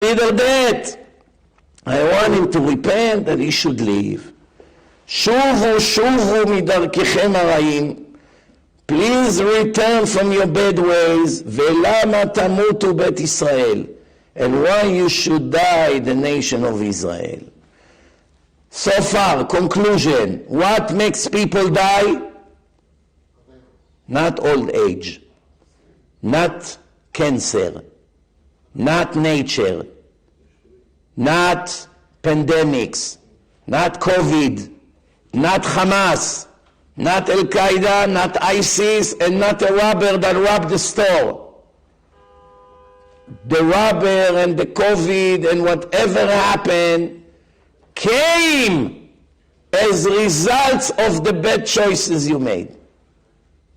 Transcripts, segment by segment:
Either that, I want him to repent that he should leave. Shuvu, shuvu midarkechem harayim. Please return from your bad ways. Velama tamutu bet Israel. And why you should die, the nation of Israel. So far, conclusion. What makes people die? Not old age. Not cancer. Not nature. Not pandemics. Not COVID. Not Hamas. Not Al-Qaeda. Not ISIS. And not a robber that robbed the store. The robber and the COVID and whatever happened came as results of the bad choices you made.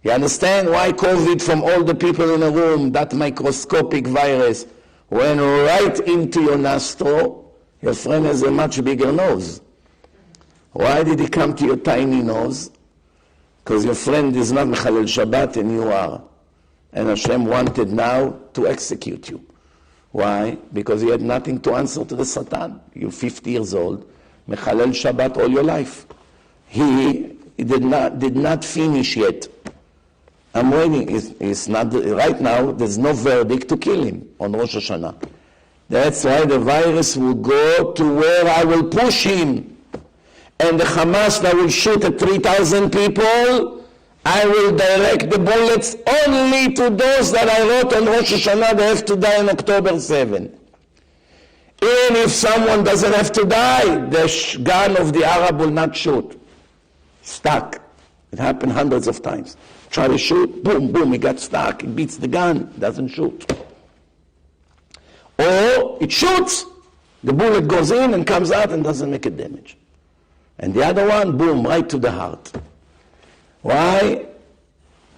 You understand why COVID, from all the people in the room, that microscopic virus, went right into your nostril? Your friend has a much bigger nose. Why did he come to your tiny nose? Because your friend is not Mechalel Shabbat and you are. And Hashem wanted now to execute you. Why? Because you had nothing to answer to the Satan. You're 50 years old, Mechalel Shabbat all your life. He did not finish yet. I'm waiting. It's not, right now, there's no verdict to kill him on Rosh Hashanah. That's why the virus will go to where I will push him. And the Hamas that will shoot at 3,000 people, I will direct the bullets only to those that I wrote on Rosh Hashanah they have to die on October 7. Even if someone doesn't have to die, the gun of the Arab will not shoot. Stuck. It happened hundreds of times. Try to shoot, boom, boom, he got stuck. It beats the gun, doesn't shoot. Or it shoots, the bullet goes in and comes out and doesn't make a damage. And the other one, boom, right to the heart. Why?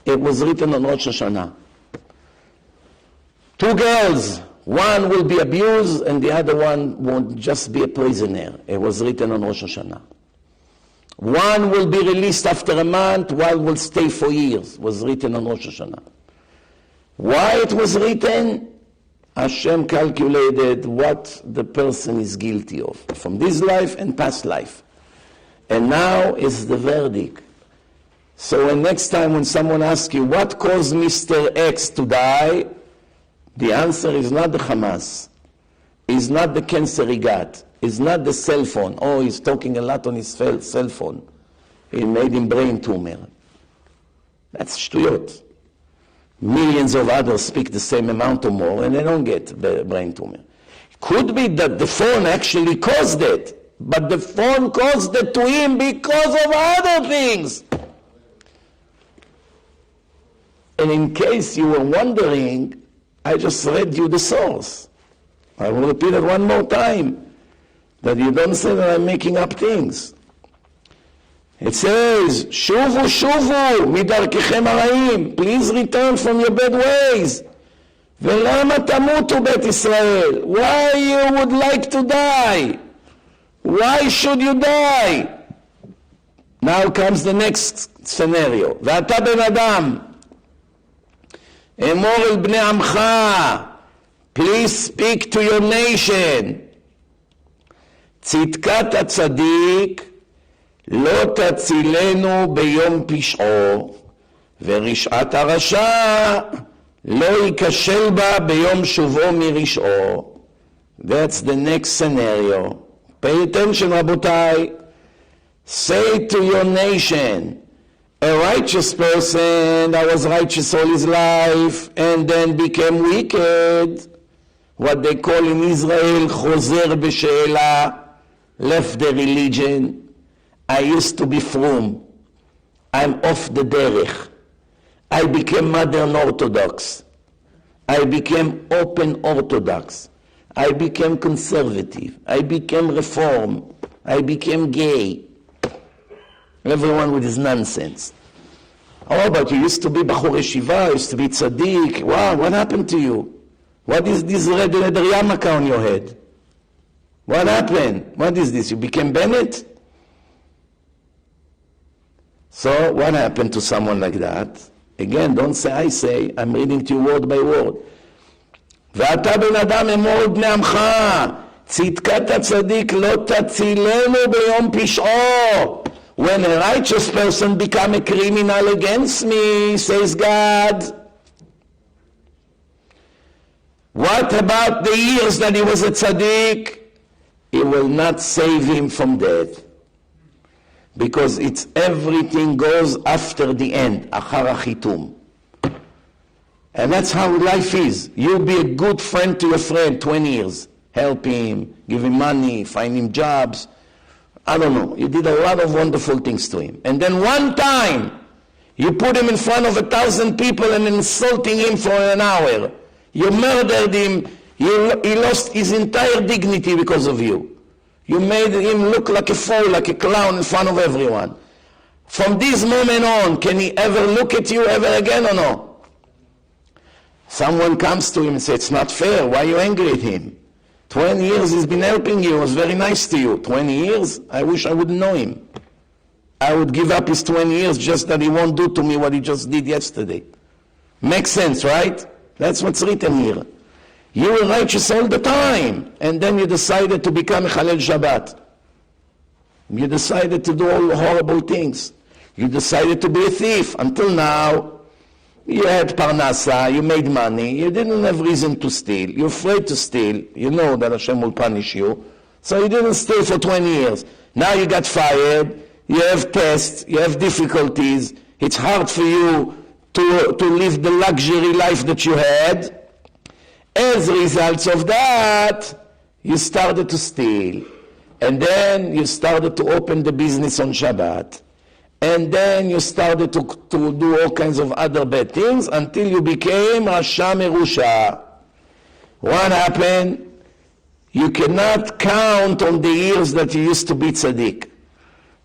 It was written on Rosh Hashanah. 2 girls, one will be abused and the other one won't just be a prisoner. It was written on Rosh Hashanah. One will be released after a month, one will stay for years. It was written on Rosh Hashanah. Why it was written? Hashem calculated what the person is guilty of from this life and past life. And now is the verdict. So when next time when someone asks you, what caused Mr. X to die? The answer is not the Hamas. It's not the cancer he got. It's not the cell phone. Oh, he's talking a lot on his cell phone. It made him brain tumor. That's shtuyot. Millions of others speak the same amount or more and they don't get the brain tumor. Could be that the phone actually caused it, but the phone caused it to him because of other things. And in case you were wondering, I just read you the source. I will repeat it one more time, that you don't say that I'm making up things. It says, Shuvu, shuvu, midarkechem harayim. Please return from your bad ways. Velama tamutu bet Israel. Why you would like to die? Why should you die? Now comes the next scenario. Ve'ata ben adam. Emor el bnei amcha. Please speak to your nation. Tzidkat hatzadik לא תצילנו ביום פשעו, ורשעת הרשע לא ייכשל בה ביום שובו מרשעו. That's the next scenario. Pay attention, Rabotai. Say to your nation, a righteous person that was righteous all his life and then became wicked, what they call in Israel, חוזר בשאלה, left the religion. I used to be frum. I'm off the derech. I became modern Orthodox. I became open Orthodox. I became conservative. I became reform. I became gay. Everyone with his nonsense. Oh, but you used to be Bachur Yeshiva, you used to be Tzaddik. Wow, what happened to you? What is this red leather yarmulke on your head? What happened? What is this? You became Bennett? So what happened to someone like that? Again, don't say I say, I'm reading to you word by word. ואתה בן אדם אמור בני עמך, צדקת הצדיק לא תצילנו ביום פשעו. When a righteous person become a criminal against me, says God, what about the years that he was a tzaddik? It will not save him from death. Because it's everything goes after the end, achar achitum. And that's how life is. You'll be a good friend to your friend 20 years. Help him, give him money, find him jobs. I don't know. You did a lot of wonderful things to him. And then one time, you put him in front of 1,000 people and insulting him for an hour. You murdered him. He lost his entire dignity because of you. You made him look like a fool, like a clown in front of everyone. From this moment on, can he ever look at you ever again or no? Someone comes to him and says, it's not fair. Why are you angry at him? 20 years he's been helping you. He was very nice to you. 20 years? I wish I wouldn't know him. I would give up his 20 years just that he won't do to me what he just did yesterday. Makes sense, right? That's what's written here. You were righteous all the time, and then you decided to become a Chalel Shabbat. You decided to do all horrible things. You decided to be a thief. Until now, you had parnasa, you made money, you didn't have reason to steal. You're afraid to steal. You know that Hashem will punish you. So you didn't steal for 20 years. Now you got fired, you have tests, you have difficulties. It's hard for you to live the luxury life that you had. As a result of that, you started to steal. And then you started to open the business on Shabbat. And then you started to do all kinds of other bad things until you became Rasha Merusha. What happened? You cannot count on the years that you used to be tzaddik.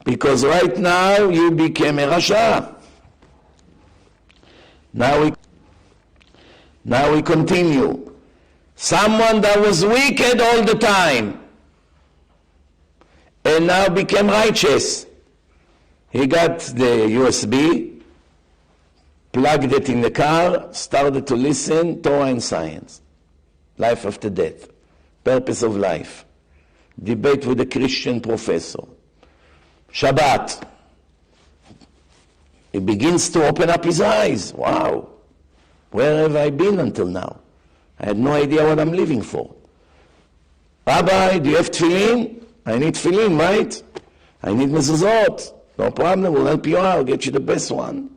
Because right now you became a Rasha. Now we continue. Someone that was wicked all the time and now became righteous. He got the USB, plugged it in the car, started to listen, Torah and science, life after death, purpose of life, debate with a Christian professor, Shabbat. He begins to open up his eyes. Wow, where have I been until now? I had no idea what I'm living for. Rabbi, do you have tefillin? I need tefillin, right? I need mezuzot. No problem, we'll help you out, I'll get you the best one.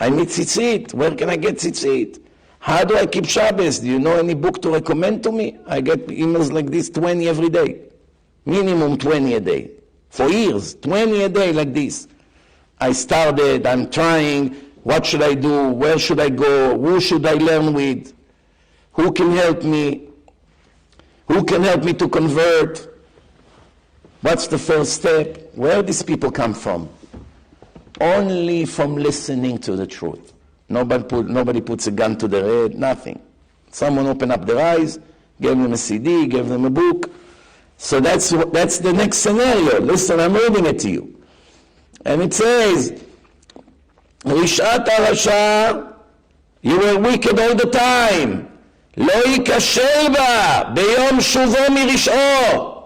I need tzitzit. Where can I get tzitzit? How do I keep Shabbos? Do you know any book to recommend to me? I get emails like this 20 every day. Minimum 20 a day. For years, 20 a day like this. I started, I'm trying, what should I do? Where should I go? Who should I learn with? Who can help me? Who can help me to convert? What's the first step? Where these people come from? Only from listening to the truth. Nobody puts a gun to their head, nothing. Someone opened up their eyes, gave them a CD, gave them a book. So that's the next scenario. Listen, I'm reading it to you. And it says, Rishat Arasha, you were wicked all the time. לא ייכשל בה ביום שובו מרשעו.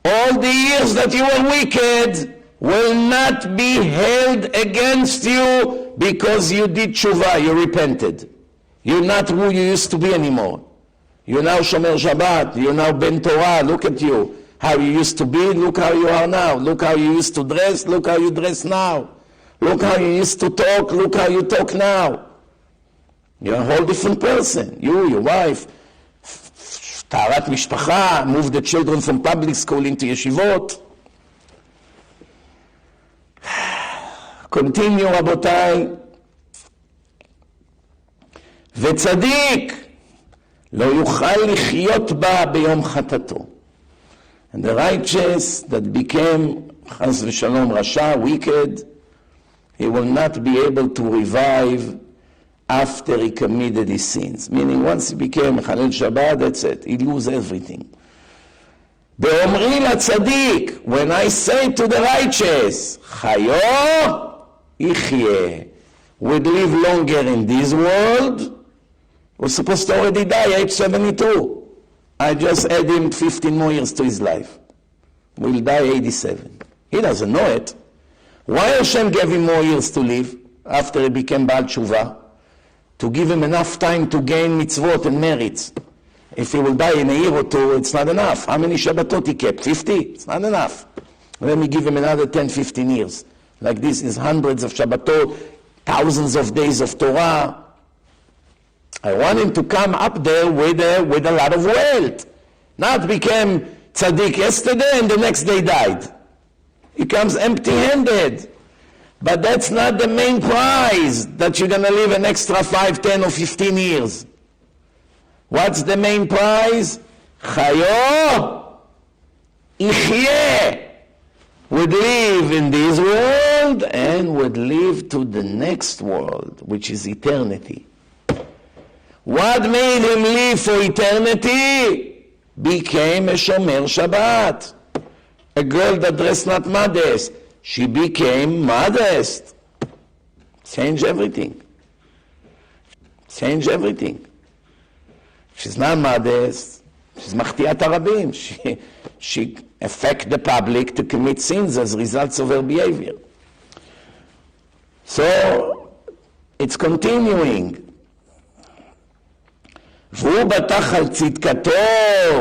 All the years that you were wicked will not be held against you because you did tshuva, you repented. You're not who you used to be anymore. You're now Shomer Shabbat, you're now Ben Torah, look at you. How you used to be, look how you are now. Look how you used to dress, look how you dress now. Look how you used to talk, look how you talk now. You're a whole different person. You, your wife, Taharat Mishpacha, move the children from public school into yeshivot. Continue, Rabotai. וצדיק לא יוכל לחיות בה ביום חטאתו. And the righteous that became, Chas v'shalom, Rasha, wicked, he will not be able to revive after he committed his sins. Meaning, once he became Chalel Shabbat, that's it. He loses everything. באומרי לצדיק, when I say to the righteous, חיו יחיה, would live longer in this world, Was supposed to already die, age 72. I just add him 15 more years to his life. Will die 87. He doesn't know it. Why Hashem gave him more years to live after he became Baal Tshuva? To give him enough time to gain mitzvot and merits. If he will die in a year or two, it's not enough. How many Shabbatot he kept? 50? It's not enough. Let me give him another 10, 15 years. Like this is hundreds of Shabbatot, thousands of days of Torah. I want him to come up there with a lot of wealth. Not became tzaddik yesterday and the next day died. He comes empty-handed. But that's not the main prize, that you're going to live an extra 5, 10 or 15 years. What's the main prize? Chayo Ichyeh. Would live in this world and would live to the next world, which is eternity. What made him live for eternity? Became a Shomer Shabbat. A girl that dressed not modest. She became modest. Change everything. Change everything. She's not modest. She's Machtiyat Arabim. She affect the public to commit sins as results of her behavior. So, it's continuing. והוא בטח על צדקתו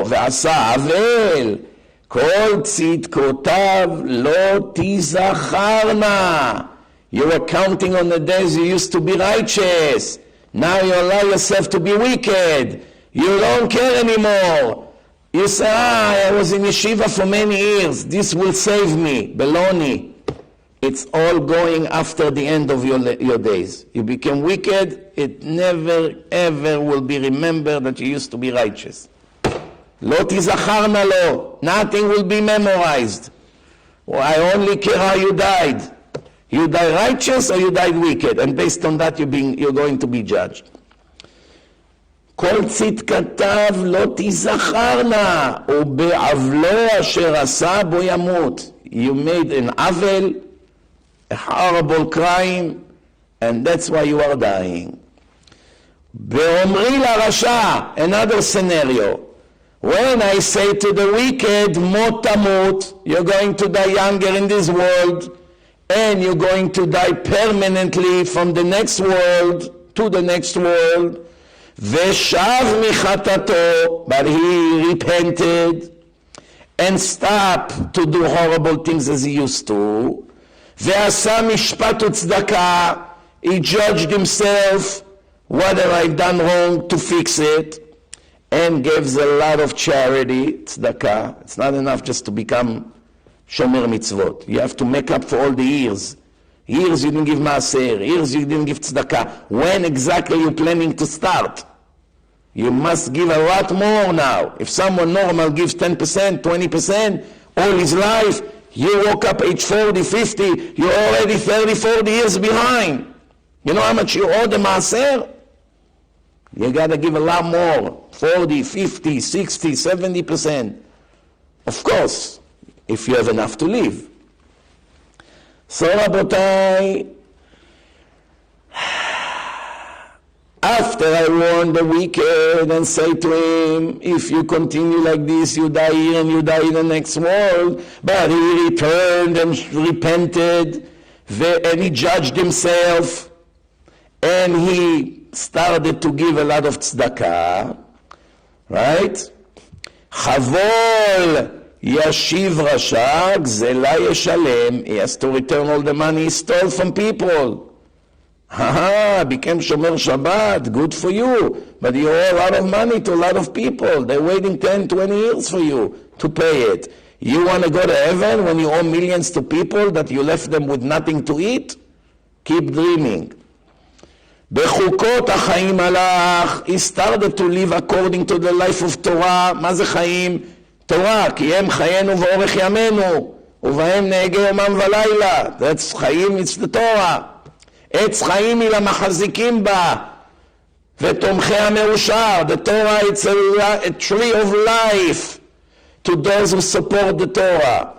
ועשה עוול, כל צדקותיו לא תזכרנה. You were counting on the days you used to be righteous. Now you allow yourself to be wicked. You don't care anymore. You say, I was in yeshiva for many years. This will save me. Baloney. It's all going after the end of your days. You became wicked, it never ever will be remembered that you used to be righteous. Lo tizacharna lo. Nothing will be memorized. Well, I only care how you died. You died righteous or you died wicked, and based on that you're going to be judged. כל צדקתיו לא תזכרנה, ובעוולו אשר עשה בו ימות. You made an עוול, a horrible crime, and that's why you are dying. באומרי לרשע, another scenario. When I say to the wicked, מות תמות, you're going to die younger in this world, and you're going to die permanently from the next world to the next world, ושב מחטאתו, but he repented and stopped to do horrible things as he used to, ועשה משפט וצדקה, he judged himself, what have I done wrong to fix it, and gives a lot of charity, tzedakah. It's not enough just to become shomer mitzvot. You have to make up for all the years. Years you didn't give maaser, years you didn't give tzedakah. When exactly are you planning to start? You must give a lot more now. If someone normal gives 10%, 20%, all his life, you woke up age 40, 50, you're already 30, 40 years behind. You know how much you owe the maaser? You got to give a lot more, 40, 50, 60, 70%. Of course, if you have enough to live. So, Rabotai, after I warn the wicked and say to him, if you continue like this, you die here and you die in the next world, but he returned and repented, and he judged himself, and he started to give a lot of tzedakah, right? Chavol yashiv rasha, gzela yeshalem. He has to return all the money he stole from people. Became Shomer Shabbat, good for you. But you owe a lot of money to a lot of people. They're waiting 10, 20 years for you to pay it. You want to go to heaven when you owe millions to people that you left them with nothing to eat? Keep dreaming. בחוקות החיים הלך, he started to live according to the life of Torah. מה זה חיים? תורה, כי הם חיינו ואורך ימינו, ובהם נהגה יומם ולילה. That's חיים, it's the Torah. עץ חיים היא למחזיקים בה, ותומכי המאושר. The Torah, it's a tree of life to those who support the Torah.